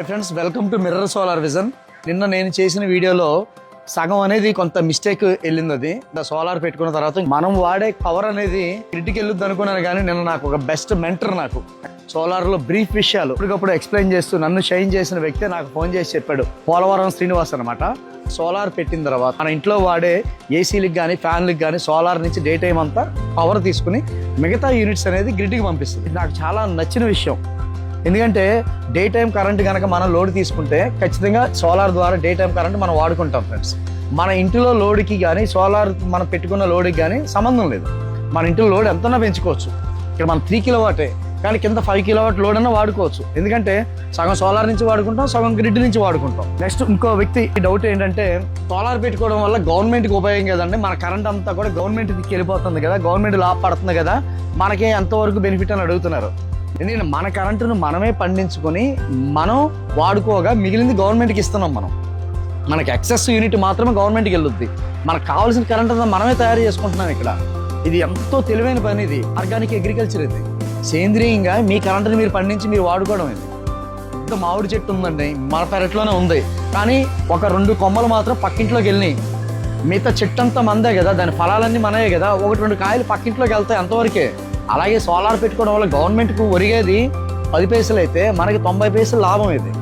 Friends, welcome to mirror solar vision. నిన్న నేను చేసిన వీడియోలో సగం అనేది కొంత మిస్టేక్ వెళ్ళింది. అది సోలార్ పెట్టుకున్న తర్వాత మనం వాడే పవర్ అనేది క్రిటిక్ వెళ్ళొద్దు అనుకున్నాను, కానీ నిన్న నాకు ఒక బెస్ట్ మెంటర్, నాకు సోలార్లో బ్రీఫ్ విషయాలు ఇప్పటికప్పుడు ఎక్స్ప్లెయిన్ చేస్తూ నన్ను షైన్ చేసిన వ్యక్తి నాకు ఫోన్ చేసి చెప్పాడు. పోలవరం శ్రీనివాస్ అనమాట. సోలార్ పెట్టిన తర్వాత మన ఇంట్లో వాడే ఏసీలకు కానీ ఫ్యాన్లకు కానీ సోలార్ నుంచి డే టైం అంతా పవర్ తీసుకుని మిగతా యూనిట్స్ అనేది గ్రిడ్కి పంపిస్తుంది. నాకు చాలా నచ్చిన విషయం. ఎందుకంటే డే టైం కరెంట్ కనుక మనం లోడ్ తీసుకుంటే ఖచ్చితంగా సోలార్ ద్వారా డే టైం కరెంట్ మనం వాడుకుంటాం ఫ్రెండ్స్. మన ఇంటిలో లోడ్కి కానీ సోలార్ మనం పెట్టుకున్న లోడ్కి కానీ సంబంధం లేదు. మన ఇంట్లో లోడ్ ఎంతనా పెంచుకోవచ్చు. ఇక్కడ మనం 3 కిలోవాటే, కానీ కింద 5 కిలోవాట్ లోడ్ అన్నా వాడుకోవచ్చు. ఎందుకంటే సగం సోలార్ నుంచి వాడుకుంటాం, సగం గ్రిడ్ నుంచి వాడుకుంటాం. నెక్స్ట్ ఇంకో వ్యక్తి డౌట్ ఏంటంటే, సోలార్ పెట్టుకోవడం వల్ల గవర్నమెంట్కి ఉపయోగం కదండి, మన కరెంట్ అంతా కూడా గవర్నమెంట్కి వెళ్ళిపోతుంది కదా, గవర్నమెంట్ లాభ పడుతుంది కదా, మనకి ఎంతవరకు బెనిఫిట్ అని అడుగుతున్నారు. ఎందుకంటే మన కరెంటును మనమే పండించుకొని మనం వాడుకోగా మిగిలింది గవర్నమెంట్కి ఇస్తున్నాం. మనకి ఎక్సెస్ యూనిట్ మాత్రమే గవర్నమెంట్కి వెళ్ళొద్ది. మనకు కావాల్సిన కరెంట్ అంతా మనమే తయారు చేసుకుంటున్నాం ఇక్కడ. ఇది ఎంతో తెలివైన పని. ఇది ఆర్గానిక్ అగ్రికల్చర్. ఇది సేంద్రీయంగా మీ కరెంటుని మీరు పండించి మీరు వాడుకోవడం. ఇది ఇంత మామిడి చెట్టు ఉందండి, మన పెరట్లోనే ఉంది, కానీ ఒక 2 కొమ్మలు మాత్రం పక్కింట్లోకి వెళ్ళినాయి. మిగతా చెట్టు అంతా మందే కదా, దాని ఫలాలన్నీ మనయే కదా, 1-2 కాయలు పక్కింట్లోకి వెళ్తాయి, అంతవరకే. అలాగే సోలార్ పెట్టుకోవడం వల్ల గవర్నమెంట్కు ఒరిగేది 10 పైసలు అయితే మనకి 90 పైసలు లాభం. ఇది